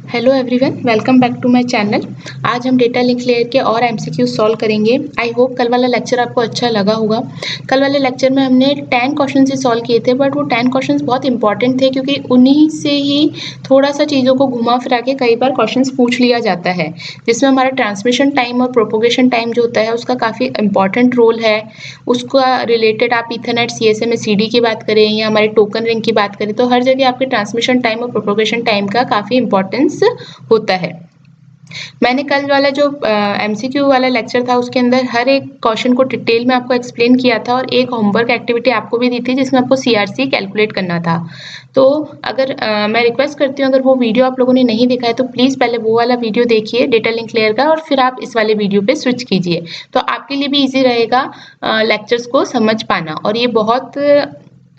Hello everyone, welcome back to my channel. आज हम data link layer के और एमसीक्यू सॉल्व करेंगे। आई होप कल वाला लेक्चर आपको अच्छा लगा होगा। कल वाले लेक्चर में हमने 10 क्वेश्चंस ही सॉल्व किए थे, बट वो 10 क्वेश्चंस बहुत इंपॉर्टेंट थे क्योंकि उन्हीं से ही थोड़ा सा चीज़ों को घुमा फिरा के कई बार क्वेश्चंस पूछ लिया जाता है, जिसमें हमारा ट्रांसमिशन टाइम और प्रोपोगेशन टाइम जो होता है उसका काफ़ी इंपॉर्टेंट रोल है। उसका रिलेटेड आप ईथरनेट सीएसएम सीडी की बात करें या हमारे टोकन रिंग की बात करें तो हर जगह आपके ट्रांसमिशन टाइम और प्रोपोगेशन टाइम का काफ़ी इंपॉर्टेंस होता है। मैंने कल वाला जो एमसीक्यू वाला लेक्चर था उसके अंदर हर एक क्वेश्चन को डिटेल में आपको एक्सप्लेन किया था और एक होमवर्क एक्टिविटी आपको भी दी थी जिसमें आपको सीआरसी कैलकुलेट करना था। तो अगर मैं रिक्वेस्ट करती हूँ, अगर वो वीडियो आप लोगों ने नहीं देखा है तो प्लीज़ पहले वो वाला वीडियो देखिए डेटा लिंक लेयर का, और फिर आप इस वाले वीडियो पे स्विच कीजिए, तो आपके लिए भी ईजी रहेगा लेक्चर्स को समझ पाना, और ये बहुत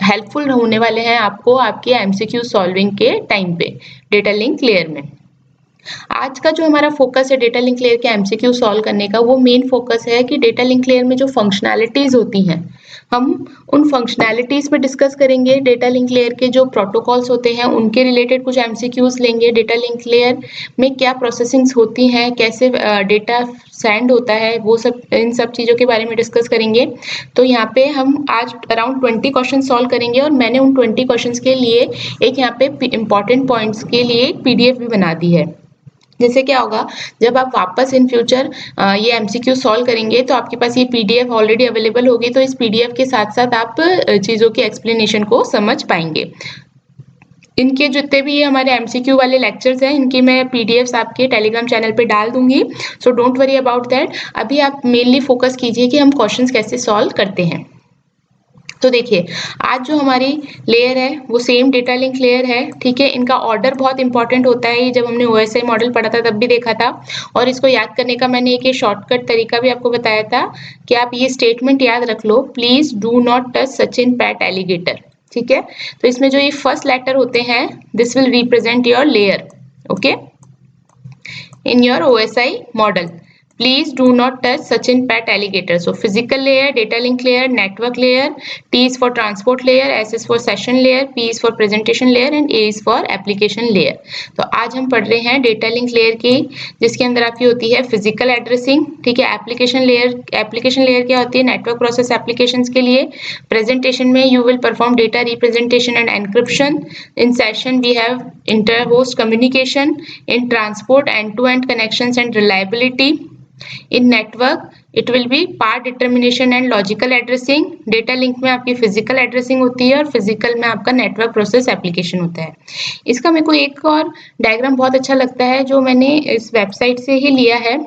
हेल्पफुल होने वाले हैं आपको आपके एमसीक्यू सॉल्विंग के टाइम पे डेटा लिंक लेयर में। आज का जो हमारा फोकस है डेटा लिंक लेयर के एमसीक्यू सॉल्व करने का, वो मेन फोकस है कि डेटा लिंक लेयर में जो फंक्शनैलिटीज होती हैं हम उन फंक्शनैलिटीज पे डिस्कस करेंगे। डेटा लिंक लेयर के जो प्रोटोकॉल्स होते हैं उनके रिलेटेड कुछ एमसीक्यूज लेंगे। डेटा लिंक लेयर में क्या प्रोसेसिंग्स होती हैं, कैसे डेटा सेंड होता है, वो सब इन सब चीज़ों के बारे में डिस्कस करेंगे। तो यहाँ पे हम आज अराउंड 20 क्वेश्चन सॉल्व करेंगे और मैंने उन 20 क्वेश्चंस के लिए एक यहाँ पे इंपॉर्टेंट पॉइंट्स के लिए एक पीडीएफ भी बना दी है। जैसे क्या होगा, जब आप वापस इन फ्यूचर ये एमसीक्यू सॉल्व करेंगे तो आपके पास ये पीडीएफ ऑलरेडी अवेलेबल होगी, तो इस पीडीएफ के साथ साथ आप चीज़ों के एक्सप्लेनेशन को समझ पाएंगे। इनके जितने भी हमारे एमसीक्यू वाले लेक्चर्स हैं इनकी मैं पीडीएफ्स आपके टेलीग्राम चैनल पे डाल दूंगी, so don't worry about that. अभी आप मेनली फोकस कीजिए कि हम क्वेश्चंस कैसे सॉल्व करते हैं। तो देखिए, आज जो हमारी लेयर है वो सेम डेटा लिंक लेयर है, ठीक है। इनका ऑर्डर बहुत इंपॉर्टेंट होता है, ये जब हमने ओएसआई मॉडल पढ़ा था तब भी देखा था, और इसको याद करने का मैंने एक शॉर्टकट तरीका भी आपको बताया था कि आप ये स्टेटमेंट याद रख लो, please do not touch Sachin pat alligator, ठीक है। तो इसमें जो ये फर्स्ट लेटर होते हैं this will represent your layer, okay, in your OSI model. Please do not touch Sachin Pat alligator. So physical layer, data link layer, network layer, T is for transport layer, S is for session layer, P is for presentation layer and A is for application layer. तो आज हम पढ़ रहे हैं data link layer की, जिसके अंदर आपकी होती है फिजिकल एड्रेसिंग, ठीक है। एप्लीकेशन लेयर क्या होती है, नेटवर्क प्रोसेस एप्लीकेशंस के लिए। प्रेजेंटेशन में you will perform data representation and encryption. In session we have inter host communication. In transport end to end connections and reliability. In network it will be path determination and logical addressing. Data link में आपकी physical addressing होती है और physical में आपका network process application होता है। इसका मेरे को एक और डायग्राम बहुत अच्छा लगता है जो मैंने इस वेबसाइट से ही लिया है।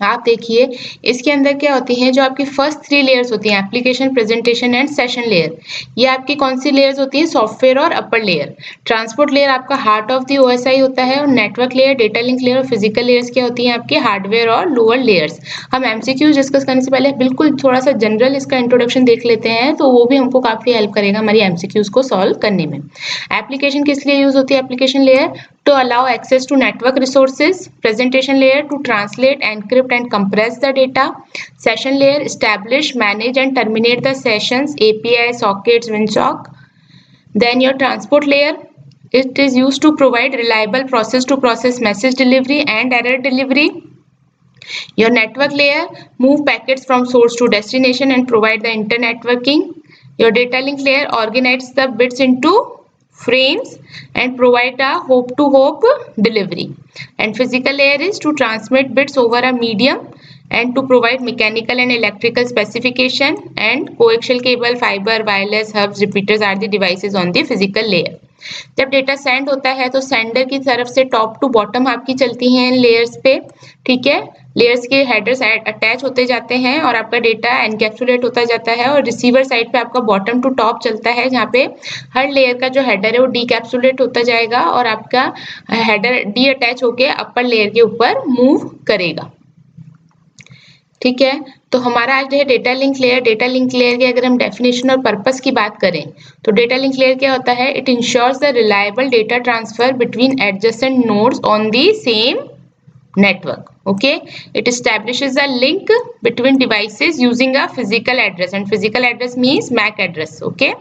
आप देखिए, इसके अंदर क्या होती हैं, जो आपकी फर्स्ट 3 लेयर्स होती हैं, application, presentation and session layer, ये आपकी कौन सी लेयर्स होती है, सॉफ्टवेयर और अपर लेयर। ट्रांसपोर्ट लेयर आपका हार्ट ऑफ द ओएसआई होता है, और network layer, data link layer और फिजिकल लेयर्स क्या होती हैं आपके हार्डवेयर और लोअर लेयर्स। हम एमसीक्यू डिस्कस करने से पहले बिल्कुल थोड़ा सा जनरल इसका इंट्रोडक्शन देख लेते हैं, तो वो भी हमको काफी हेल्प करेगा हमारी एमसीक्यूज को सॉल्व करने में। एप्लीकेशन किस लिए यूज होती है, application layer to allow access to network resources. Presentation layer to translate, encrypt and compress the data. Session layer establish, manage and terminate the sessions, API, sockets, WinSock. Then your transport layer, it is used to provide reliable process to process message delivery and error delivery. Your network layer move packets from source to destination and provide the inter-networking. Your data link layer organizes the bits into frames and provide a hope to hope delivery. And physical layer is to transmit bits over a medium and to provide mechanical and electrical specification. And coaxial cable, fiber, wireless, hubs, repeaters are the devices on the physical layer. जब data send होता है तो sender की तरफ से top to bottom आपकी चलती हैं इन लेयर्स पे, ठीक है। लेयर्स के हेडर्स अटैच होते जाते हैं और आपका डेटा एनकैप्सुलेट होता जाता है, और रिसीवर साइड पे आपका बॉटम टू टॉप चलता है जहाँ पे हर लेयर का जो हेडर है वो डीकैप्सुलेट होता जाएगा और आपका हेडर डी अटैच होके अपर लेयर के ऊपर मूव करेगा, ठीक है। तो हमारा आज है data link layer. Data link layer की अगर हम डेफिनेशन और पर्पस की बात करें तो डेटा लिंक लेयर क्या होता है, it ensures the reliable data transfer between adjacent nodes on the same network, okay. It establishes a link between devices using a physical address, and physical address means MAC address, okay.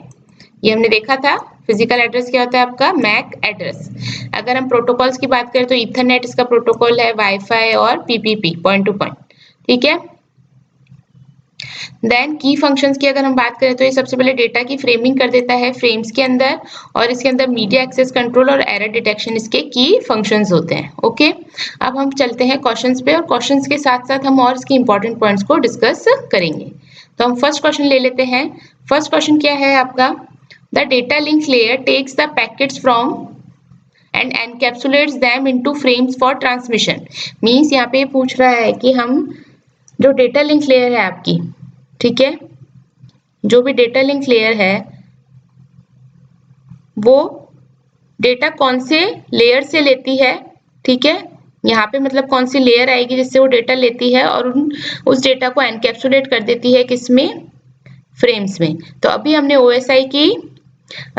ये हमने देखा था physical address क्या होता है आपका? MAC address. अगर हम प्रोटोकॉल्स की बात करें तो ईथरनेट इसका प्रोटोकॉल है, वाईफाई और पीपीपी, पॉइंट टू पॉइंट, ठीक है। देन की फंक्शंस की अगर हम बात करें तो ये सबसे पहले डेटा की फ्रेमिंग कर देता है फ्रेम्स के अंदर, और इसके अंदर मीडिया एक्सेस कंट्रोल और एरर डिटेक्शन इसके की फंक्शंस होते हैं। ओके, अब हम चलते हैं क्वेश्चंस पे, और क्वेश्चंस के साथ साथ हम और इसके इंपॉर्टेंट पॉइंट्स को डिस्कस करेंगे। तो हम फर्स्ट क्वेश्चन ले लेते हैं। फर्स्ट क्वेश्चन क्या है आपका? The data link layer takes the packets from and encapsulates them into frames for transmission. Means यहाँ पे पूछ रहा है कि हम जो डेटा लिंक लेयर है आपकी, ठीक है, जो भी डेटा लिंक लेयर है वो डेटा कौन से लेयर से लेती है, ठीक है। यहाँ पे मतलब कौन सी लेयर आएगी जिससे वो डेटा लेती है और उस डेटा को एनकैप्सुलेट कर देती है किसमें? फ्रेम्स में। तो अभी हमने ओएसआई की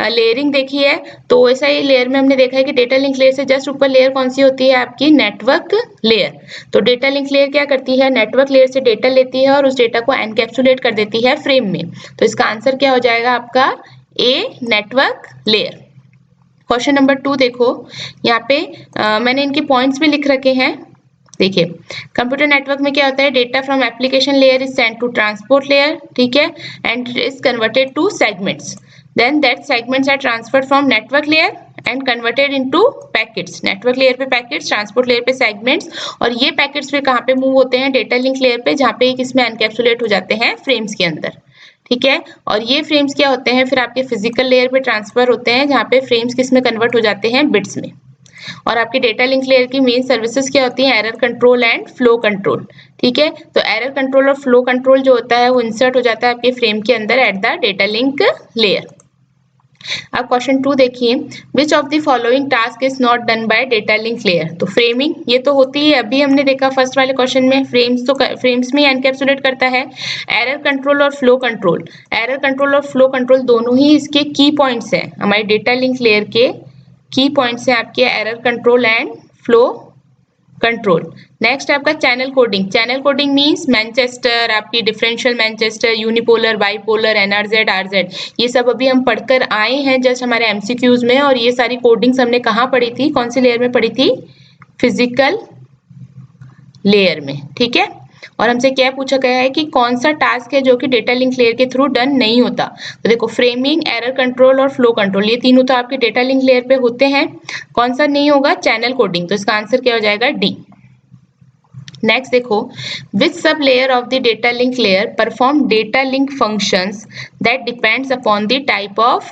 लेयरिंग देखी है, तो ओएसआई लेयर में हमने देखा है कि डेटा लिंक लेयर से जस्ट ऊपर लेयर कौन सी होती है आपकी? Network layer. तो डेटा लिंक लेयर क्या करती है? नेटवर्क लेयर से डेटा लेती है और उस डेटा को एनकैप्सुलेट कर देती है फ्रेम में। तो इसका आंसर क्या हो जाएगा आपका? ए, नेटवर्क लेयर। क्वेश्चन नंबर 2 देखो, यहाँ पे मैंने इनके पॉइंट्स भी लिख रखे हैं। देखिए, कंप्यूटर नेटवर्क में क्या होता है? Data from application layer is sent to transport layer, ठीक है, and is converted to segments, then that segments are transferred from network layer and converted into packets. Network layer पे पैकेट्स, ट्रांसपोर्ट लेयर पे segments, और ये packets फिर कहाँ पे move होते हैं? डेटा लिंक लेयर पे, जहाँ पे किसमें एनकैप्सुलेट हो जाते हैं? फ्रेम्स के अंदर, ठीक है। और ये फ्रेम्स क्या होते हैं? फिर आपके फिजिकल लेयर पे ट्रांसफर होते हैं, जहाँ पे फ्रेम्स किसमें कन्वर्ट हो जाते हैं? बिट्स में। और आपकी डेटा लिंक लेयर की मेन सर्विसेज क्या होती हैं? Error control and flow control, ठीक है। तो एरर कंट्रोल और फ्लो कंट्रोल जो होता है वो इंसर्ट हो जाता है आपके फ्रेम के अंदर at the data link layer. अब क्वेश्चन 2 देखिए, विच of the following task is not done by data link layer? तो फ्रेमिंग ये तो होती है, अभी हमने देखा फर्स्ट वाले क्वेश्चन में, फ्रेम्स में एनकैप्सुलेट करता है। एरर कंट्रोल और फ्लो कंट्रोल, एरर कंट्रोल और फ्लो कंट्रोल दोनों ही इसके की पॉइंट्स हैं, हमारे डेटा लिंक लेयर के की पॉइंट्स हैं आपके error control and flow control. Next आपका channel coding. Channel coding means Manchester, आपकी differential Manchester, unipolar, bipolar, NRZ, RZ, ये सब अभी हम पढ़कर आए हैं जस्ट हमारे एमसीक्यूज में, और ये सारी कोडिंग्स हमने कहाँ पढ़ी थी? कौन सी लेयर में पढ़ी थी? फिजिकल लेयर में, ठीक है। और हमसे क्या पूछा गया है कि कौन सा टास्क है जो कि डेटा लिंक लेयर के थ्रू डन नहीं होता? तो देखो, फ्रेमिंग, एरर कंट्रोल और फ्लो कंट्रोल, ये तीनों तो आपके डेटा लिंक लेयर पे होते हैं। कौन सा नहीं होगा? Channel coding. तो इसका आंसर क्या हो जाएगा? डी। नेक्स्ट देखो, which sub layer of the data link layer perform data link functions that depends upon the type of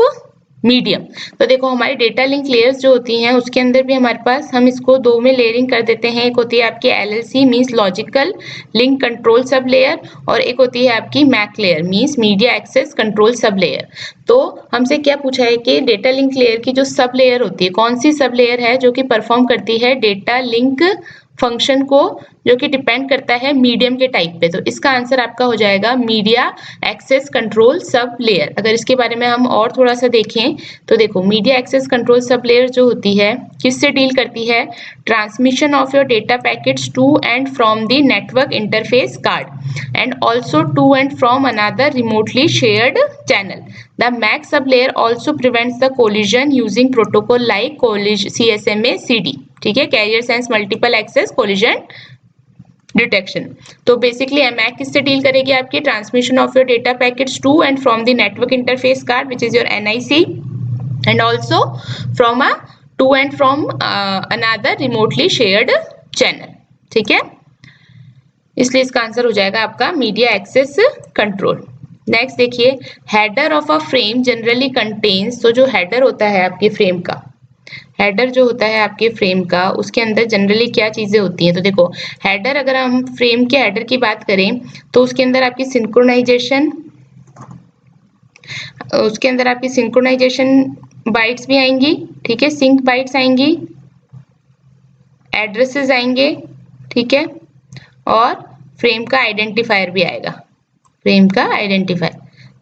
medium? तो देखो, हमारी डेटा लिंक लेयर्स जो होती हैं उसके अंदर भी हमारे पास, हम इसको दो में लेयरिंग कर देते हैं। एक होती है आपकी LLC means logical link control sublayer, और एक होती है आपकी MAC layer means media access control sublayer. तो हमसे क्या पूछा है कि डेटा लिंक लेयर की जो सब लेयर होती है, कौन सी सब लेयर है जो कि परफॉर्म करती है डेटा लिंक फंक्शन को, जो कि डिपेंड करता है मीडियम के टाइप पे? तो इसका आंसर आपका हो जाएगा media access control sublayer. अगर इसके बारे में हम और थोड़ा सा देखें तो देखो, media access control sublayer जो होती है किससे डील करती है? Transmission of your data packets to and from the network interface card and also to and from another remotely shared channel. The MAC sublayer also prevents the collision using protocol like CSMA CD, ठीक है, Carrier Sense Multiple Access Collision Detection। तो basically MAC किससे deal करेगी? आपकी transmission of your data packets to and from the network interface card which is your NIC and also from to and from another remotely shared channel, ठीक है। इसलिए इसका answer हो जाएगा आपका मीडिया एक्सेस कंट्रोल। नेक्स्ट देखिए, header of a frame generally contains, तो जो हेडर होता है आपके फ्रेम का, हेडर जो होता है आपके फ्रेम का, उसके अंदर जनरली क्या चीजें होती हैं? तो देखो, हेडर, अगर हम फ्रेम के हेडर की बात करें तो उसके अंदर आपकी सिंक्रोनाइजेशन, उसके अंदर आपकी सिंक्रोनाइजेशन बाइट्स भी आएंगी, ठीक है, सिंक बाइट्स आएंगी, एड्रेसेस आएंगे, ठीक है, और फ्रेम का आइडेंटिफायर भी आएगा, फ्रेम का आइडेंटिफायर।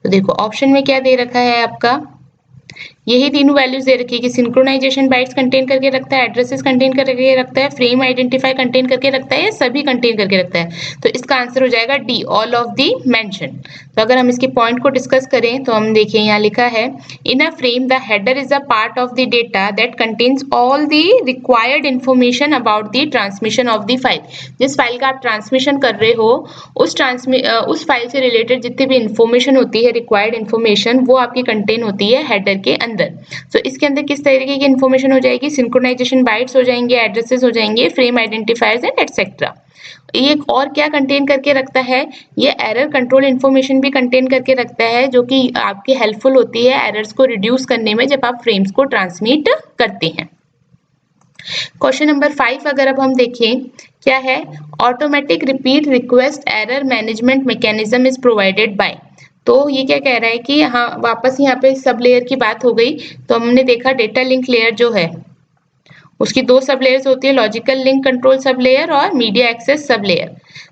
तो देखो ऑप्शन में क्या दे रखा है आपका यही तीनों वैल्यूज दे रखी है कि सिंक्रोनाइजेशन बाइट्स कंटेन करके रखता है, एड्रेसेस कंटेन करके रखता है, फ्रेम आइडेंटिफाई कंटेन करके रखता है, या सभी कंटेन करके रखता है। तो इसका आंसर हो जाएगा D, all of the mention. तो अगर हम इसके पॉइंट को डिस्कस करें तो हम देखिए यहाँ लिखा है in a frame the header is a part of the data that contains all the required information about the transmission of the file. जिस फाइल का आप ट्रांसमिशन कर रहे हो उस फाइल से रिलेटेड जितनी भी इंफॉर्मेशन होती है, रिक्वायर्ड इंफॉर्मेशन, वो आपकी कंटेन होती है हेडर के अंदर। तो इसके अंदर किस तरीके की इंफॉर्मेशन हो जाएगी, सिंक्रोनाइजेशन बाइट्स हो जाएंगे, एड्रेसेस हो जाएंगे, फ्रेम आइडेंटिफायर्स एंड एटसेट्रा। ये और क्या कंटेन करके रखता है, ये एरर कंट्रोल इंफॉर्मेशन भी कंटेन करके रखता है, जो कि आपकी हेल्पफुल होती है एरर्स को रिड्यूस करने में जब आप फ्रेम्स को ट्रांसमिट करते हैं। क्वेश्चन नंबर 5 अगर अब हम देखें क्या है, automatic repeat request error management mechanism is provided by. तो ये क्या कह रहा है कि हाँ वापस यहाँ पे सब लेयर की बात हो गई। तो हमने देखा डेटा लिंक लेयर जो है उसकी दो सब लेयर्स होती है, logical link control sublayer और मीडिया एक्सेस सब लेयर।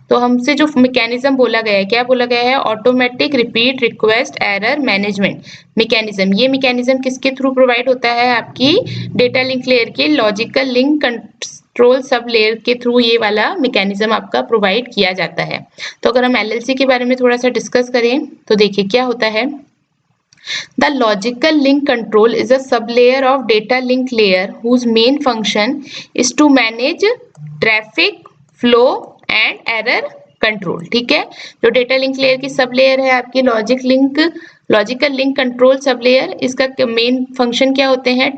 तो हमसे जो मैकेनिज्म बोला गया है, क्या बोला गया है, automatic repeat request error management mechanism. ये मैकेनिज्म किसके थ्रू प्रोवाइड होता है, आपकी डेटा लिंक लेयर के logical link control sub layer के थ्रू ये वाला मैकेनिज्म आपका प्रोवाइड किया जाता है। तो अगर हम एलएलसी के बारे में थोड़ा सा डिस्कस करें तो देखिए क्या होता है, the logical link control is a sublayer of data link layer whose main function is to manage traffic flow and error control। ठीक है, जो डेटा लिंक लेयर की सब लेयर है आपकी logical link control sub layer, इसका main function क्या होते हैं,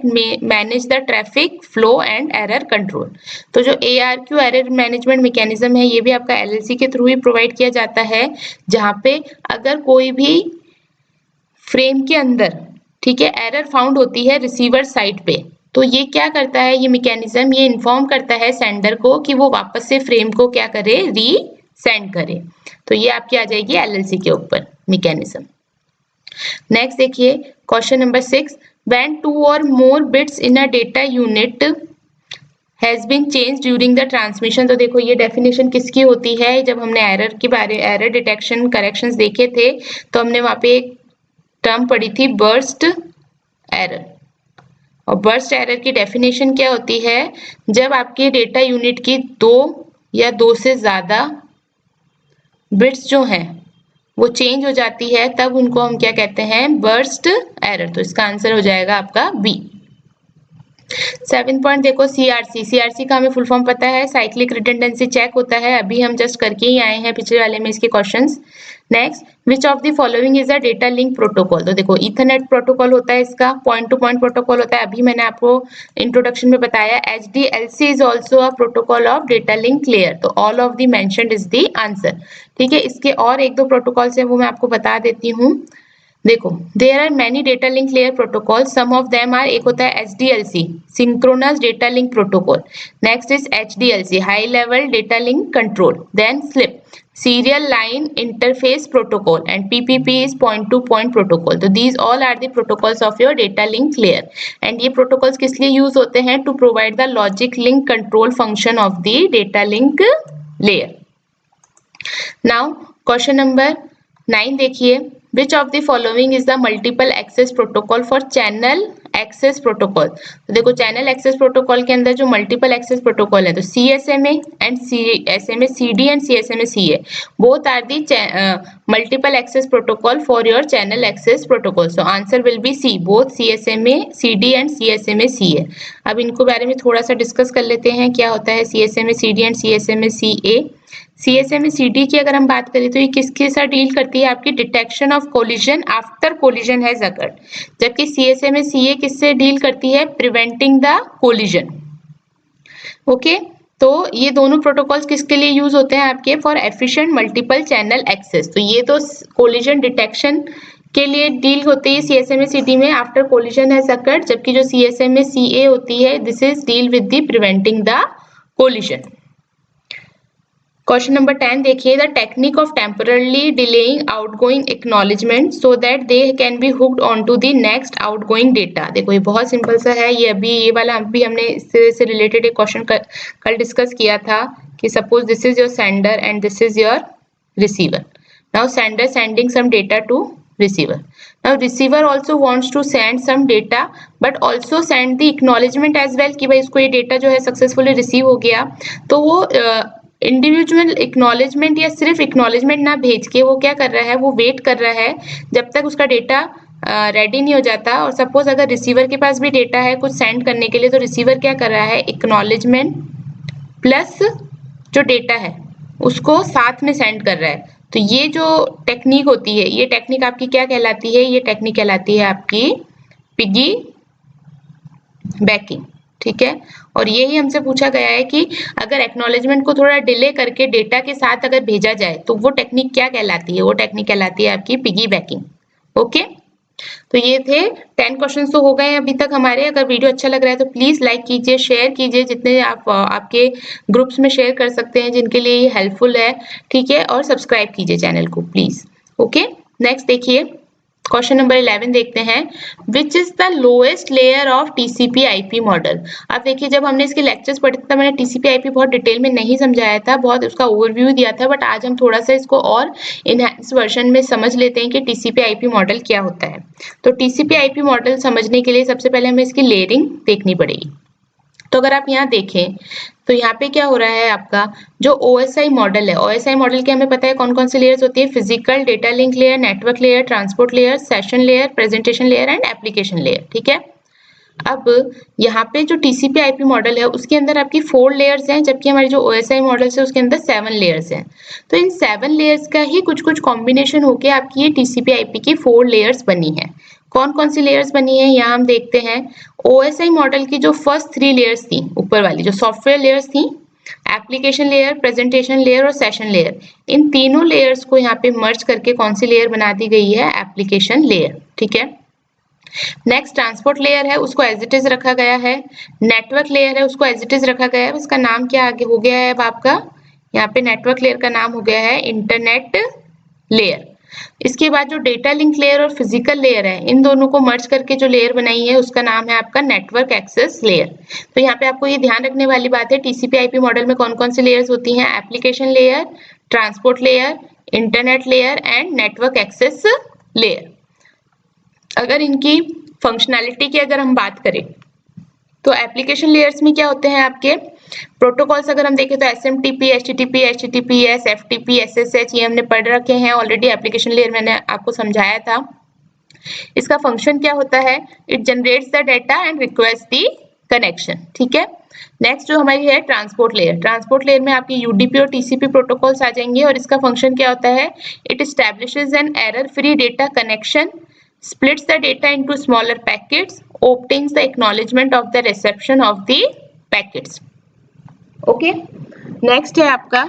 manage the traffic flow and error control. तो जो ARQ एरर मैनेजमेंट मैकेनिज्म है ये भी आपका LLC के थ्रू ही प्रोवाइड किया जाता है, जहां पे अगर कोई भी फ्रेम के अंदर, ठीक है, एरर फाउंड होती है रिसीवर साइड पे, तो ये क्या करता है, ये मैकेनिज्म ये इन्फॉर्म करता है सेंडर को कि वो वापस से फ्रेम को क्या करे, री सेंड करे। तो ये आपकी आ जाएगी LLC के ऊपर मैकेनिज्म। नेक्स्ट देखिए क्वेश्चन नंबर 6, व्हेन 2 और more bits in a data unit has been change during the transmission. तो देखो ये डेफिनेशन किसकी होती है, जब हमने एरर डिटेक्शन करेक्शंस देखे थे तो हमने वहां पे एक टर्म पढ़ी थी बर्स्ट एरर। और बर्स्ट एरर की डेफिनेशन क्या होती है, जब आपके डेटा यूनिट की 2 या 2 से ज्यादा बिट्स जो हैं वो चेंज हो जाती है, तब उनको हम क्या कहते हैं, बर्स्ट एरर। तो इसका आंसर हो जाएगा आपका बी। 7 पॉइंट देखो सीआरसी का हमें फुल फॉर्म पता है, साइक्लिक रिडंडेंसी चेक होता है, अभी हम जस्ट करके ही आए हैं पिछले वाले में इसके questions. Next, which of the following is a data link protocol. तो देखो इथरनेट प्रोटोकॉल होता है, इसका पॉइंट टू पॉइंट प्रोटोकॉल होता है, अभी मैंने आपको इंट्रोडक्शन में बताया। HDLC is also a protocol of data link layer. तो all of the mentioned is the answer. ठीक है, इसके और एक दो प्रोटोकॉल्स हैं वो मैं आपको बता देती हूँ। देखो there are many data link layer protocol, some of them are, एक होता है HDLC synchronous data link protocol, next is HDLC high level data link control, then SLIP serial line interface protocol, and PPP is point to point protocol. तो these all are the protocols of your data link layer, and ये protocols किस लिए use होते हैं, to provide the logic link control function of the data link layer. Now question number 9 देखिए, which of the following is the multiple access protocol for channel access protocol। तो देखो channel access protocol के अंदर जो multiple access protocol है, तो CSMA and CSMA CD and CSMA CA both are the multiple access protocol for your channel access protocol. So answer will be C, both CSMA CD and CSMA CA। अब इनको बारे में थोड़ा सा discuss कर लेते हैं, क्या होता है CSMA CD and CSMA CA। CSMA CD की अगर हम बात करें तो ये किसके साथ डील करती है, आपकी detection of collision after collision has occurred, जबकि CSMA CA किससे डील करती है, प्रिवेंटिंग द कोलिजन। ओके, तो ये दोनों प्रोटोकॉल्स किसके लिए यूज होते हैं आपके, for efficient multiple channel access. तो ये तो कोलिजन डिटेक्शन के लिए डील होती है CSMA CD में आफ्टर कोलिजन हैज अकर्ड, जबकि जो CSMA CA होती है this is deal with the preventing the collision. Question number 10 देखिए, the technique of temporarily delaying outgoing acknowledgement so that they can be hooked on to the next outgoing data. देखो ये बहुत simple सा है, ये वाला अभी हमने इससे रिलेटेड एक क्वेश्चन कल डिस्कस किया था कि suppose this is your sender and this is your receiver. Now sender sending some data to receiver. Now receiver also wants to send some data but also send the acknowledgement as well कि भाई इसको ये data जो है successfully receive हो गया. तो वो इंडिविजुअल एक्नॉलेजमेंट या सिर्फ एक्नॉलेजमेंट ना भेज के वो क्या कर रहा है, वो वेट कर रहा है जब तक उसका डेटा रेडी नहीं हो जाता. और सपोज अगर रिसीवर के पास भी डेटा है कुछ सेंड करने के लिए, तो रिसीवर क्या कर रहा है, एक्नॉलेजमेंट प्लस जो डेटा है उसको साथ में सेंड कर रहा है. तो ये जो टेक्निक होती है, ये टेक्निक आपकी क्या कहलाती है, ये टेक्निक कहलाती है आपकी पिगी बैकिंग. ठीक है, और यही हमसे पूछा गया है कि अगर एक्नॉलेजमेंट को थोड़ा डिले करके डेटा के साथ अगर भेजा जाए तो वो टेक्निक क्या कहलाती है, वो टेक्निक कहलाती है आपकी पिगी बैकिंग. ओके, तो ये थे 10 क्वेश्चंस तो हो गए हैं अभी तक हमारे. अगर वीडियो अच्छा लग रहा है तो प्लीज लाइक कीजिए, शेयर कीजिए, जितने आप आपके ग्रुप्स में शेयर कर सकते हैं जिनके लिए ये हेल्पफुल है. ठीक है, और सब्सक्राइब कीजिए चैनल को प्लीज. ओके, नेक्स्ट देखिए क्वेश्चन नंबर 11 देखते हैं. Which is the lowest layer of TCP IP model. अब देखिए जब हमने इसके लेक्चर्स पढ़े थे मैंने टीसीपी आईपी बहुत डिटेल में नहीं समझाया था, बहुत उसका ओवरव्यू दिया था, बट आज हम थोड़ा सा इसको और इनहैंस वर्जन में समझ लेते हैं कि टीसीपी आईपी मॉडल क्या होता है. तो टीसीपी आईपी मॉडल समझने के लिए सबसे पहले हमें इसकी लेयरिंग देखनी पड़ेगी. तो अगर आप यहाँ देखें तो यहाँ पे क्या हो रहा है, आपका जो OSI मॉडल है, OSI मॉडल के हमें पता है कौन कौन सी लेयर्स होती है, physical, data link layer, network layer, transport layer, session layer, presentation layer and application layer. ठीक है, अब यहाँ पे जो TCP IP मॉडल है उसके अंदर आपकी 4 लेयर्स हैं, जबकि हमारी जो OSI मॉडल है उसके अंदर 7 लेयर्स हैं. तो इन 7 लेयर्स का ही कुछ कुछ कॉम्बिनेशन होके आपकी ये TCP IP की 4 लेयर्स बनी है. कौन कौन सी लेयर्स बनी है यहाँ हम देखते हैं. OSI मॉडल की जो फर्स्ट 3 लेयर्स थी, ऊपर वाली जो सॉफ्टवेयर लेयर्स थी, एप्लीकेशन लेयर, प्रेजेंटेशन लेयर और सेशन लेयर, इन तीनों लेयर्स को यहाँ पे मर्ज करके कौन सी लेयर बना दी गई है, एप्लीकेशन लेयर. ठीक है, नेक्स्ट ट्रांसपोर्ट लेयर है उसको एज इट इज रखा गया है. नेटवर्क लेयर है उसको एज इट इज रखा गया है, उसका नाम क्या आगे हो गया है अब आपका, यहाँ पे नेटवर्क लेयर का नाम हो गया है इंटरनेट लेयर. इसके बाद जो डेटा लिंक लेयर और फिजिकल लेयर है, इन दोनों को मर्ज करके जो लेयर बनाई है उसका नाम है आपका नेटवर्क एक्सेस लेयर. तो यहाँ पे आपको ये ध्यान रखने वाली बात है, टीसीपी आईपी मॉडल में कौन कौन सी लेयर्स होती हैं, application layer, transport layer, internet layer and network access layer. अगर इनकी फंक्शनैलिटी की अगर हम बात करें तो एप्लीकेशन लेयर्स में क्या होते हैं आपके प्रोटोकॉल्स, अगर हम देखें तो SMTP, HTTP, HTTPS, FTP, SSH, ये हमने पढ़ रखे हैं ऑलरेडी. एप्लीकेशन लेयर मैंने आपको समझाया था. इसका फंक्शन क्या होता है, it generates the data and request the connection. ठीक है, नेक्स्ट जो हमारी है ट्रांसपोर्ट लेयर. ट्रांसपोर्ट लेयर में आपकी UDP और TCP प्रोटोकॉल्स आ जाएंगे और इसका फंक्शन क्या होता है, it establishes an error free data connection, splits the data into smaller packets, obtains the acknowledgement of the reception of the packets. Okay, next है आपका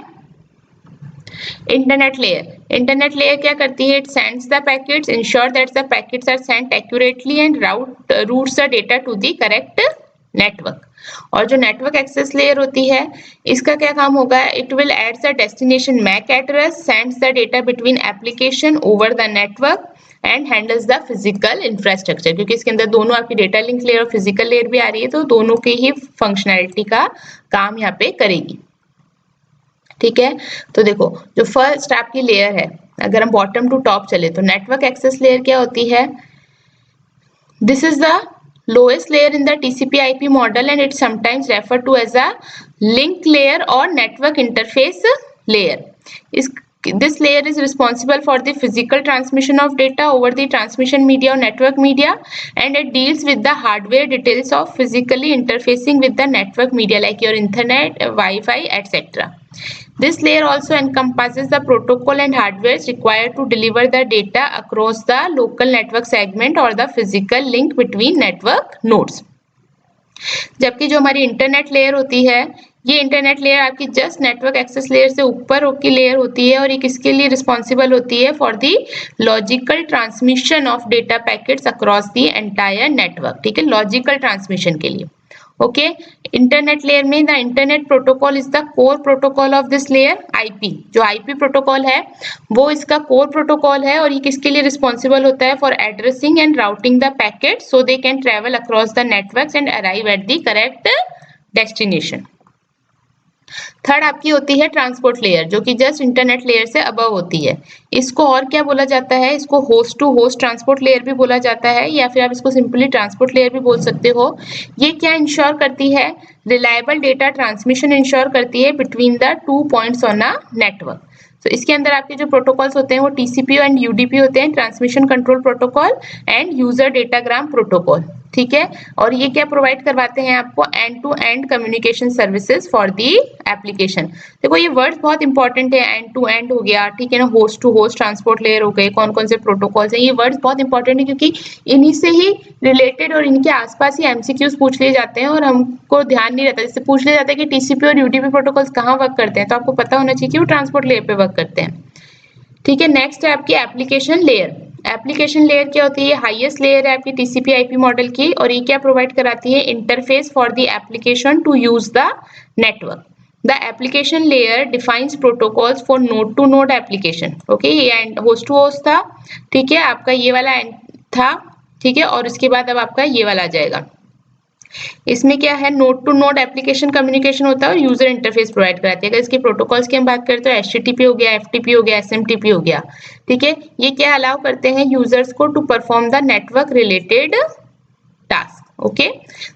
इंटरनेट लेयर. इंटरनेट लेयर क्या करती है, it sends the packets, ensure that the packets are sent accurately and routes the data to the correct network. और जो network access layer होती है इसका क्या काम होगा, it will add the destination MAC address, sends the data between application over the network and handles the physical infrastructure. क्योंकि इसके अंदर दोनों आपकी डेटा लिंक लेयर और फिजिकल लेयर भी आ रही है, तो दोनों की ही फंक्शनैलिटी का काम यहाँ पे करेगी. ठीक है, तो देखो जो फर्स्ट आपकी लेयर है, अगर हम बॉटम टू टॉप चले तो नेटवर्क एक्सेस लेयर क्या होती है, this is the lowest layer in the TCP IP model and it's sometimes referred to as a link layer or network interface layer. This layer is responsible for the physical transmission of data over the transmission media or network media, and it deals with the hardware details of physically interfacing with the network media like your internet, Wi-Fi, etc. This layer also encompasses the protocol and hardware required to deliver the data across the local network segment or the physical link between network nodes. जबकि जो हमारी internet layer होती है, ये internet layer आपकी just network access layer से ऊपर की लेयर होती है और ये किसके लिए रिस्पॉन्सिबल होती है, for the logical transmission of data packets across the entire network. ठीक है, लॉजिकल ट्रांसमिशन के लिए. ओके, इंटरनेट लेयर में the internet protocol is the core protocol of this layer. IP, जो आईपी प्रोटोकॉल है वो इसका कोर प्रोटोकॉल है और ये किसके लिए रिस्पॉन्सिबल होता है, for addressing and routing the packet so they can travel across the networks and arrive at the correct destination. Third आपकी होती है ट्रांसपोर्ट लेयर, जो कि जस्ट इंटरनेट लेयर से अबव होती है। इसको और क्या बोला जाता है, इसको host to host transport layer भी बोला जाता है, या फिर आप इसको सिंपली ट्रांसपोर्ट लेयर भी बोल सकते हो। ये क्या इंश्योर करती है, रिलायबल डेटा ट्रांसमिशन इंश्योर करती है between the 2 points on a network. तो इसके अंदर आपके जो प्रोटोकॉल्स होते हैं वो टीसीपी एंड यूडीपी होते हैं, transmission control protocol and user datagram protocol, ठीक है। और ये क्या प्रोवाइड करवाते हैं आपको, end to end communication services for the application. देखो ये वर्ड्स बहुत इंपॉर्टेंट है, एंड टू एंड हो गया, ठीक है ना, host to host transport layer हो गए, कौन कौन से प्रोटोकॉल्स हैं, ये वर्ड्स बहुत इंपॉर्टेंट है क्योंकि इन्हीं से ही रिलेटेड और इनके आसपास ही एमसीक्यूज पूछ लिए जाते हैं और हमको ध्यान नहीं रहता। जैसे पूछ लिया जाता है कि टीसीपी और यूडीपी प्रोटोकॉल्स कहाँ वर्क करते हैं, तो आपको पता होना चाहिए कि वो ट्रांसपोर्ट लेयर पे वर्क करते हैं, ठीक है। नेक्स्ट है आपकी एप्लीकेशन लेयर। एप्लीकेशन लेयर क्या होती है, हाईएस्ट लेयर है आपकी टीसीपी आईपी मॉडल की, और ये क्या प्रोवाइड कराती है, interface for the application to use the network. The application layer defines protocols for node to node application, okay. ये एंड होस्ट टू होस्ट था, ठीक है, आपका ये वाला एंड था, ठीक है, और इसके बाद अब आपका ये वाला आ जाएगा। इसमें क्या है, node to node application communication होता है और यूजर इंटरफेस प्रोवाइड कराती है। अगर इसके प्रोटोकॉल्स की हम बात करें तो एचटीटीपी हो गया, एफटीपी हो गया, एसएमटीपी हो गया, ठीक है। ये क्या अलाउ करते हैं यूजर्स को to perform the network related task, okay.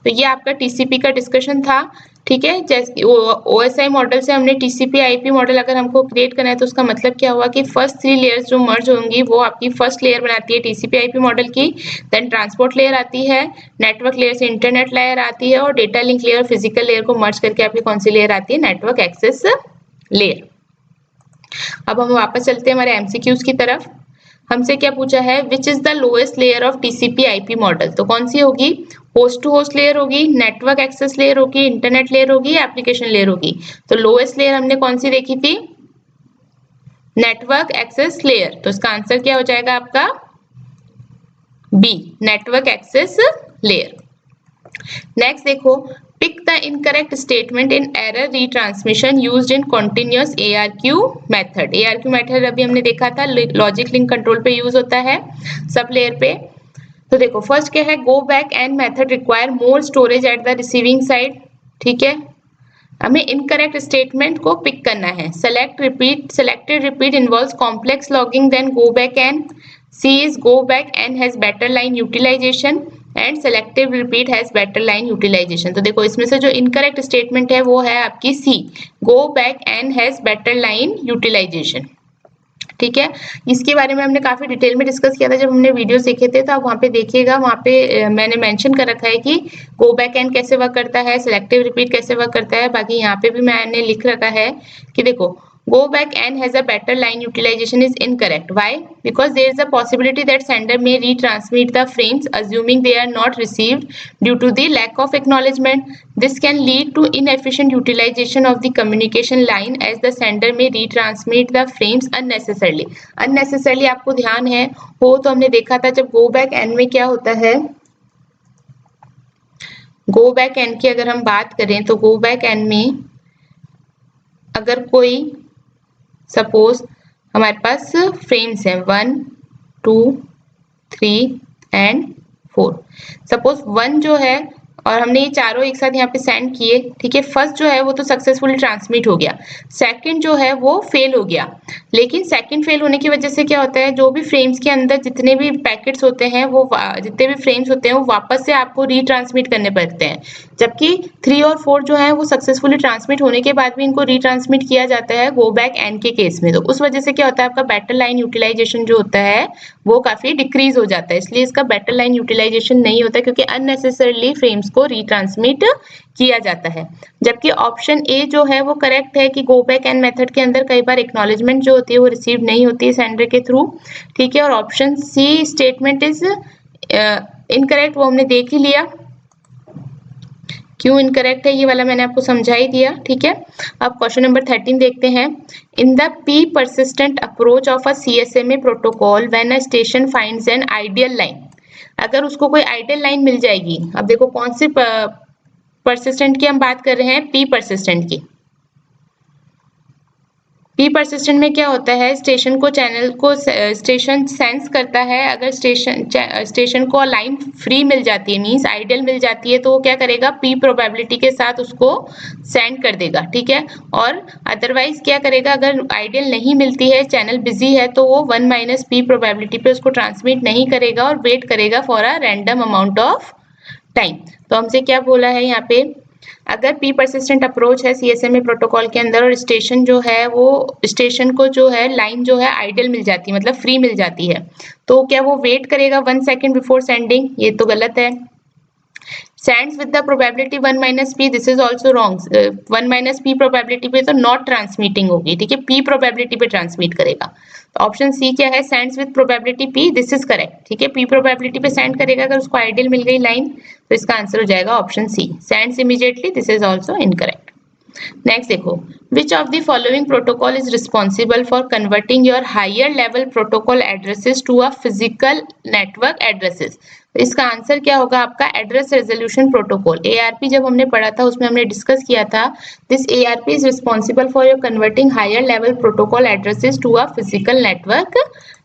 तो ये आपका टीसीपी का डिस्कशन था, ठीक है। जैसे ओएसआई मॉडल से हमने टीसीपी आईपी मॉडल अगर हमको क्रिएट करना है तो उसका मतलब क्या हुआ कि फर्स्ट 3 लेयर्स जो मर्ज होंगी वो आपकी फर्स्ट लेयर बनाती है टीसीपी आईपी मॉडल की, देन ट्रांसपोर्ट लेयर आती है, नेटवर्क लेयर से इंटरनेट लेयर आती है, और data link layer physical layer को मर्ज करके आपकी कौन सी लेयर आती है, नेटवर्क एक्सेस लेयर। अब हम वापस चलते हैं हमारे एमसीक्यूज की तरफ। हमसे क्या पूछा है, which is the lowest layer of TCP IP model, तो कौन सी होगी, होस्ट टू होस्ट लेयर होगी, नेटवर्क एक्सेस लेयर होगी, इंटरनेट लेयर होगी, एप्लीकेशन लेयर होगी। तो लोएस्ट लेयर हमने कौन सी देखी थी, नेटवर्क एक्सेस लेयर, तो इसका आंसर क्या हो जाएगा आपका B, network access layer. Next देखो, pick the incorrect statement in error retransmission used in continuous ARQ method. ARQ method अभी हमने देखा था, लॉजिक लिंक कंट्रोल पे यूज होता है, सब लेयर पे। तो देखो फर्स्ट क्या है, go back N method require more storage at the receiving side, ठीक है। हमें इनकरेक्ट स्टेटमेंट को पिक करना है। Select repeat, selected repeat involves complex logging, then go back N, C is go back and has better line utilization, and selective repeat has better line utilization. तो देखो इसमें से जो इनकरेक्ट स्टेटमेंट है वो है आपकी C, go back and has better line utilization, ठीक है। इसके बारे में हमने काफी डिटेल में डिस्कस किया था जब हमने वीडियोस देखे थे, तो आप वहाँ पे देखिएगा, वहाँ पे मैंने मेंशन कर रखा है कि गो बैक एंड कैसे वर्क करता है, सिलेक्टिव रिपीट कैसे वर्क करता है। बाकी यहाँ पे भी मैंने लिख रखा है कि देखो go back and has a better line utilization is incorrect. Why? Because there is a possibility that sender may retransmit the frames assuming they are not received due to the lack of acknowledgement. This can lead to inefficient utilization of the communication line as the sender may retransmit the frames unnecessarily. Unnecessarily आपको ध्यान है हो तो हमने देखा था जब go back and में क्या होता है, go back and की अगर हम बात करें तो go back and में अगर कोई सपोज हमारे पास फ्रेम्स हैं 1 2 3 एंड 4, सपोज 1 जो है और हमने ये चारों एक साथ यहाँ पे सेंड किए, ठीक है। फर्स्ट जो है वो तो सक्सेसफुली ट्रांसमिट हो गया, सेकंड जो है वो फेल हो गया। लेकिन सेकंड फेल होने की वजह से क्या होता है, जो भी फ्रेम्स के अंदर जितने भी पैकेट्स होते हैं वो जितने भी फ्रेम्स होते हैं वो वापस से आपको रीट्रांसमिट करने पड़ते हैं। जबकि 3 और 4 जो है वो सक्सेसफुली ट्रांसमिट होने के बाद भी इनको रीट्रांसमिट किया जाता है गो बैक एंड के केस में। तो उस वजह से क्या होता है, आपका बेटर लाइन यूटिलाइजेशन जो होता है वो काफी डिक्रीज हो जाता है, इसलिए इसका बेटर लाइन यूटिलाइजेशन नहीं होता क्योंकि अननेसेसरली फ्रेम्स को रीट्रांसमिट किया जाता है। जबकि ऑप्शन ए जो है वो करेक्ट है कि गो बैक एंड मेथड के अंदर कई बार एक्नॉलेजमेंट जो होती है वो रिसीव नहीं होती है सेंडर के थ्रू, ठीक है। और option C statement is incorrect, वो हमने देख ही लिया क्यों इनकरेक्ट है, ये वाला मैंने आपको समझा ही दिया, ठीक है। अब क्वेश्चन नंबर 13 देखते हैं। In the P persistent approach of a CSMA protocol when a station finds an ideal line, अगर उसको कोई आइडियल लाइन मिल जाएगी। अब देखो कौन सी परसिस्टेंट की हम बात कर रहे हैं, पी परसिस्टेंट की। पी परसिस्टेंट में क्या होता है, स्टेशन को चैनल को स्टेशन सेंस करता है, अगर स्टेशन को लाइन फ्री मिल जाती है मींस आइडियल मिल जाती है तो वो क्या करेगा, पी प्रोबेबिलिटी के साथ उसको सेंड कर देगा, ठीक है। और अदरवाइज क्या करेगा, अगर आइडियल नहीं मिलती है, चैनल बिजी है, तो वो 1 माइनस पी प्रोबेबिलिटी पे उसको ट्रांसमिट नहीं करेगा और वेट करेगा for a random amount of time. तो हमसे क्या बोला है यहाँ पे, अगर पी परसिस्टेंट अप्रोच है सीएसएमए प्रोटोकॉल के अंदर और स्टेशन जो है वो स्टेशन को जो है लाइन जो है आइडियल मिल जाती है, मतलब फ्री मिल जाती है, तो क्या वो वेट करेगा 1 सेकेंड बिफोर सेंडिंग, ये तो गलत है। Sends with the probability 1 minus P, this is also wrong. 1 minus P probability पे तो नॉट ट्रांसमिटिंग होगी, ठीक है, पी प्रोबेबिलिटी पे ट्रांसमिट करेगा। तो ऑप्शन सी क्या है, sends with probability P, this is correct, ठीक है, पी प्रोबेबिलिटी पे सेंड करेगा अगर उसको आइडियल मिल गई लाइन, तो इसका आंसर हो जाएगा option C, sends immediately, this is also incorrect. Next देखो, which of the following protocol is responsible for converting your higher level protocol addresses to a physical network addresses. तो इसका answer क्या होगा आपका, एड्रेस रेजोल्यूशन प्रोटोकॉल। एआरपी जब हमने पढ़ा था उसमें हमने डिस्कस किया था, this ARP is responsible for your converting higher level protocol addresses to a physical network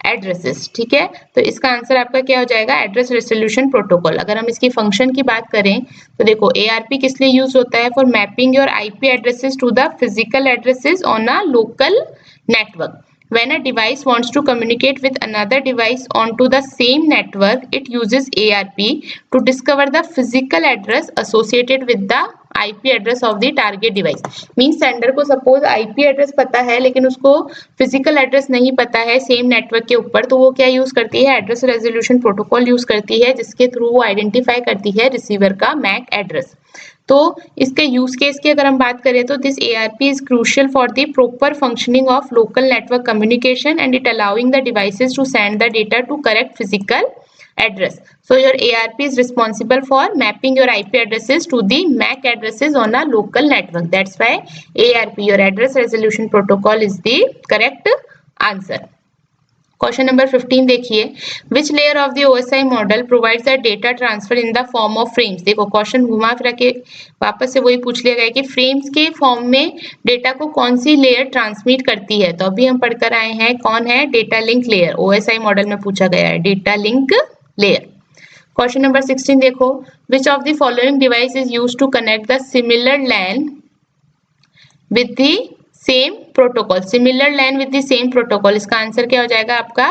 addresses, ठीक है। तो इसका आंसर आपका क्या हो जाएगा, एड्रेस रेजोल्यूशन प्रोटोकॉल। अगर हम इसकी फंक्शन की बात करें तो देखो, एआरपी किस लिए यूज होता है, for mapping your IP addresses to the physical addresses on a local network. When a device wants to communicate with another device onto the same network, it uses ARP to discover the physical address associated with the IP address of the target device. Means sender को suppose IP address पता है लेकिन उसको physical address नहीं पता है same network के ऊपर, तो वो क्या यूज करती है, एड्रेस रेजोल्यूशन प्रोटोकॉल यूज करती है, जिसके थ्रू वो आइडेंटिफाई करती है रिसीवर का मैक एड्रेस। तो इसके यूज केस की अगर हम बात करें तो this ARP is crucial for the proper functioning of local network communication and it allowing the devices to send the data to correct physical address. So your ARP is responsible for mapping your IP addresses to the MAC addresses on a local network. That's why ARP, your address resolution protocol, is the correct answer. Question number 15 देखिए, which layer of the OSI model provides the data transfer in the form of frames. देखो question घुमा फिरा के वापस से वही पूछ लिया गया कि फ्रेम्स के फॉर्म में डेटा को कौन सी लेयर ट्रांसमिट करती है। तो अभी हम पढ़कर आए हैं कौन है, data link layer. OSI model में पूछा गया है data link layer. Question number 16 देखो, which of the following device is used to connect the similar LAN with the same protocol. Similar LAN with the same protocol, इसका answer क्या हो जाएगा आपका,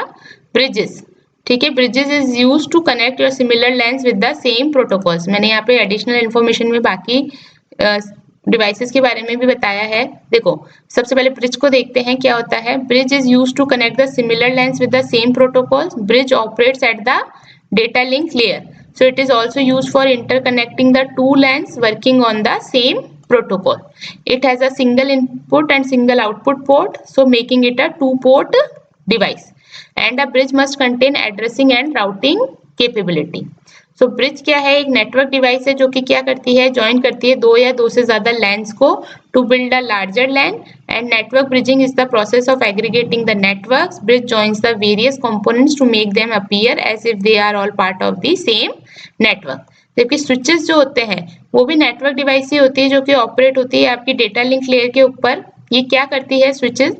ब्रिजेस, ठीक है। Bridges is used to connect your similar LANs with the same protocols. मैंने यहाँ पे एडिशनल इन्फॉर्मेशन में बाकी डिवाइसेस के बारे में भी बताया है। देखो सबसे पहले ब्रिज को देखते हैं क्या होता है। Bridge is used to connect the similar LANs with the same protocols. Bridge operates at the data link layer, so it is also used for interconnecting the two LANs working on the same protocol. It has a single input and single output port, so making it a two port device, and a bridge must contain addressing and routing capability. So bridge क्या है, एक network device है जो कि क्या करती है, join करती है दो या दो से ज्यादा लैन्स को to build a larger LAN. And network bridging is the process of aggregating the networks. Bridge joins the various components to make them appear as if they are all part of the same network. जबकि switches जो होते हैं वो भी network device ही होती है जो कि ऑपरेट होती है आपकी डेटा लिंक लेयर के ऊपर। ये क्या करती है switches,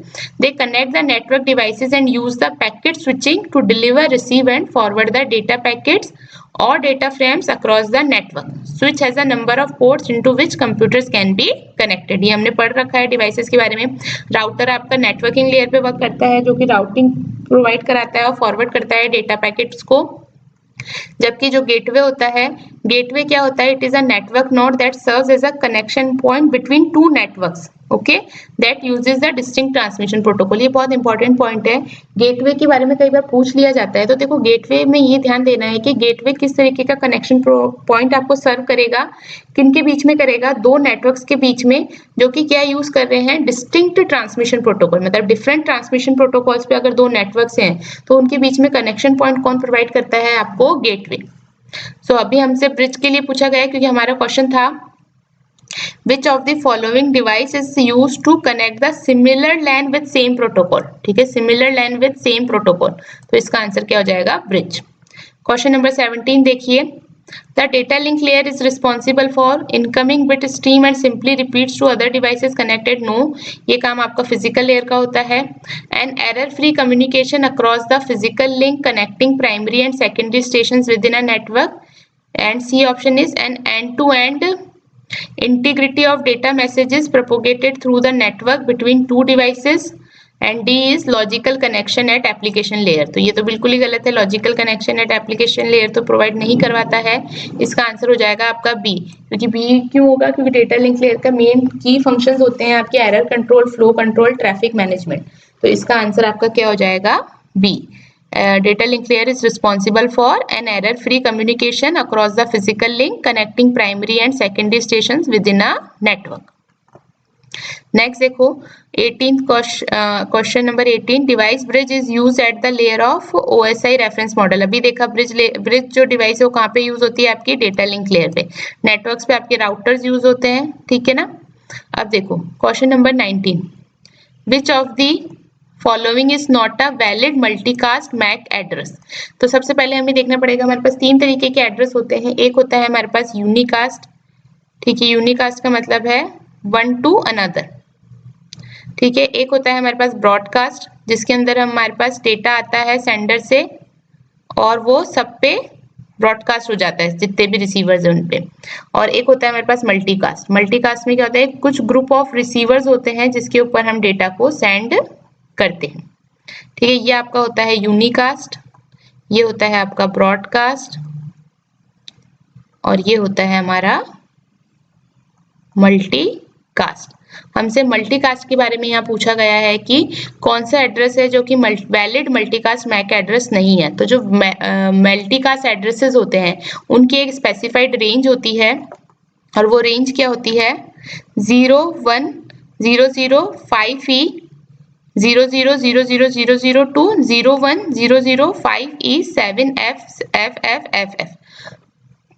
they connect the network devices and use the packet switching to deliver, receive and forward the data packets or data frames across the network. Switch has a number of ports into which computers can be connected. ये हमने पढ़ रखा है devices के बारे में। Router आपका networking layer पे वर्क करता है जो कि राउटिंग प्रोवाइड कराता है और फॉरवर्ड करता है डेटा पैकेट्स को। जबकि जो गेटवे होता है, गेटवे क्या होता है, it is a network node that serves as a connection point between two networks, okay, that uses the distinct transmission protocol. ये बहुत इंपॉर्टेंट पॉइंट है, गेटवे के बारे में कई बार पूछ लिया जाता है। तो देखो गेटवे में ये ध्यान देना है कि गेटवे किस तरीके का कनेक्शन पॉइंट आपको सर्व करेगा, किन के बीच में करेगा, दो नेटवर्क्स के बीच में जो कि क्या यूज कर रहे हैं, डिस्टिंक्ट ट्रांसमिशन प्रोटोकॉल। मतलब डिफरेंट ट्रांसमिशन प्रोटोकॉल्स पे अगर दो नेटवर्क्स हैं तो उनके बीच में कनेक्शन पॉइंट कौन प्रोवाइड करता है आपको, गेटवे। सो अभी हमसे ब्रिज के लिए पूछा गया क्योंकि हमारा क्वेश्चन था which of the following device is used to connect the similar LAN with same protocol, ठीक है, similar LAN with same protocol। तो इसका आंसर क्या हो जाएगा, ब्रिज। क्वेश्चन नंबर 17 देखिए, The data link layer is responsible for incoming bit stream and simply repeats to other devices connected. No, ये काम आपका physical layer का होता है. And error free communication across the physical link connecting primary and secondary stations within a network. And C option is an end-to-end integrity of data messages propagated through the network between two devices. And D is logical connection eight application layer. तो ये तो बिल्कुल ही गलत है. Logical connection eight application layer तो provide नहीं करवाता है. इसका आंसर हो जाएगा आपका बी. क्योंकि बी क्यों होगा? क्योंकि डेटा लिंक लेयर का मेन की फंक्शंस होते हैं आपके error control, flow control, traffic management. तो इसका आंसर आपका क्या हो जाएगा? B. Data link layer is responsible for an error-free communication across the physical link connecting primary and secondary stations within a network. Next देखो 18th question number 18. Device bridge is use at the layer of OSI reference model. अभी देखा bridge जो device है वो कहाँ पे use होती है? आपकी डेटा लिंक लेयर पे. नेटवर्क्स पे आपके राउटर्स यूज होते हैं. ठीक है ना. अब देखो question number 19. Which of the following is not a valid multicast MAC address. तो सबसे पहले हमें देखना पड़ेगा. हमारे पास तीन तरीके के एड्रेस होते हैं. एक होता है हमारे पास यूनिकास्ट. ठीक है, यूनिकास्ट का मतलब है वन टू अनदर. ठीक है. एक होता है हमारे पास ब्रॉडकास्ट, जिसके अंदर हमारे पास डेटा आता है सेंडर से और वो सब पे ब्रॉडकास्ट हो जाता है, जितने भी रिसीवर्स हैं उन पे. और एक होता है हमारे पास मल्टीकास्ट. मल्टीकास्ट में क्या होता है? कुछ ग्रुप ऑफ रिसीवर्स होते हैं जिसके ऊपर हम डेटा को सेंड करते हैं. ठीक है. ये आपका होता है यूनिकास्ट, ये होता है आपका ब्रॉडकास्ट और ये होता है हमारा मल्टीकास्ट. हमसे मल्टीकास्ट के बारे में यहाँ पूछा गया है कि कौन सा एड्रेस है जो कि वैलिड मल्टीकास्ट मैक एड्रेस नहीं है. तो जो मल्टीकास्ट एड्रेसेस होते हैं उनकी एक स्पेसिफाइड रेंज होती है और वो रेंज क्या होती है? 010005E 000000 to 01005E7FFFF.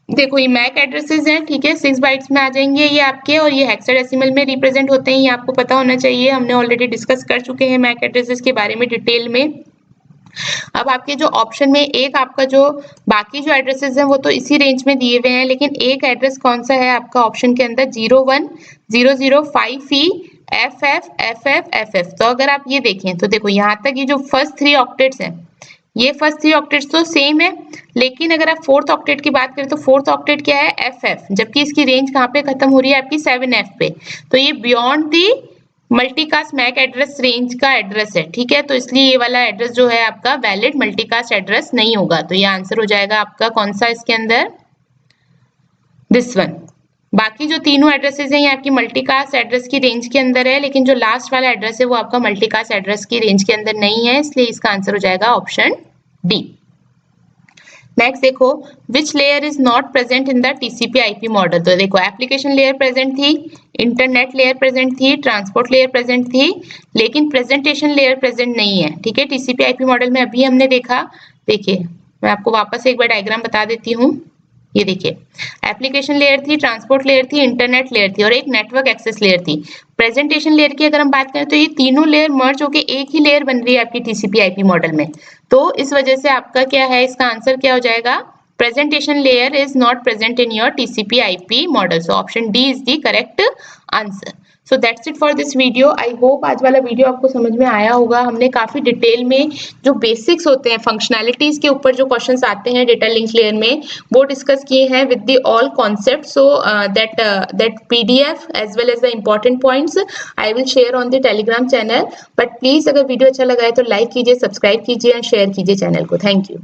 देखो ये मैक एड्रेसेस हैं. ठीक है, 6 बाइट्स में आ जाएंगे ये आपके, और ये हेक्साडेसिमल में रिप्रेजेंट होते हैं. ये आपको पता होना चाहिए. हमने ऑलरेडी डिस्कस कर चुके हैं मैक एड्रेसेस के बारे में डिटेल में. अब आपके जो ऑप्शन में एक आपका जो बाकी जो एड्रेसेस हैं वो तो इसी रेंज में दिए हुए हैं, लेकिन एक एड्रेस कौन सा है आपका ऑप्शन के अंदर? 01005E FFFFF. तो अगर आप ये देखें तो देखो यहाँ तक ये जो फर्स्ट 3 ऑक्टेट्स हैं, ये फर्स्ट 3 ऑक्टेट्स तो सेम है, लेकिन अगर आप फोर्थ ऑक्टेट की बात करें तो फोर्थ ऑक्टेट क्या है? FF, जबकि इसकी रेंज कहाँ पे खत्म हो रही है? आपकी 7F पे. तो ये beyond the multicast MAC address range का एड्रेस है. ठीक है, तो इसलिए ये वाला एड्रेस जो है आपका वैलिड मल्टीकास्ट एड्रेस नहीं होगा. तो ये आंसर हो जाएगा आपका कौन सा इसके अंदर? This one. बाकी जो तीनों एड्रेसेस हैं ये आपकी मल्टीकास्ट एड्रेस की रेंज के अंदर है, लेकिन जो लास्ट वाला एड्रेस है वो आपका मल्टीकास्ट एड्रेस की रेंज के अंदर नहीं है, इसलिए इसका आंसर हो जाएगा ऑप्शन डी. नेक्स्ट देखो, which layer is not present in the TCP/IP model. तो देखो एप्लीकेशन लेयर प्रेजेंट थी, इंटरनेट लेयर प्रेजेंट थी, ट्रांसपोर्ट लेयर प्रेजेंट थी, लेकिन प्रेजेंटेशन लेयर प्रेजेंट नहीं है. ठीक है, TCP/IP मॉडल में अभी हमने देखा. देखिए मैं आपको वापस एक बार डायग्राम बता देती हूँ. ये देखिए एप्लीकेशन लेयर थी, ट्रांसपोर्ट लेयर थी, इंटरनेट लेयर थी और एक नेटवर्क एक्सेस लेयर थी. प्रेजेंटेशन लेयर की अगर हम बात करें तो ये तीनों लेयर मर्ज होकर एक ही लेयर बन रही है आपकी TCP/IP मॉडल में. तो इस वजह से आपका क्या है? इसका आंसर क्या हो जाएगा? Presentation layer is not present in your TCP/IP model. So option D is the correct answer. So that's it for this video. I hope आज वाला वीडियो आपको समझ में आया होगा. हमने काफी डिटेल में जो बेसिक्स होते हैं, फंक्शनैलिटीज के ऊपर जो क्वेश्चंस आते हैं डेटा लिंक लेयर में, वो डिस्कस किए हैं with the all concept. So that PDF as well as the important points I will share on the Telegram channel. But please अगर वीडियो अच्छा लगा है तो लाइक कीजिए, सब्सक्राइब कीजिए एंड शेयर कीजिए चैनल को. Thank you.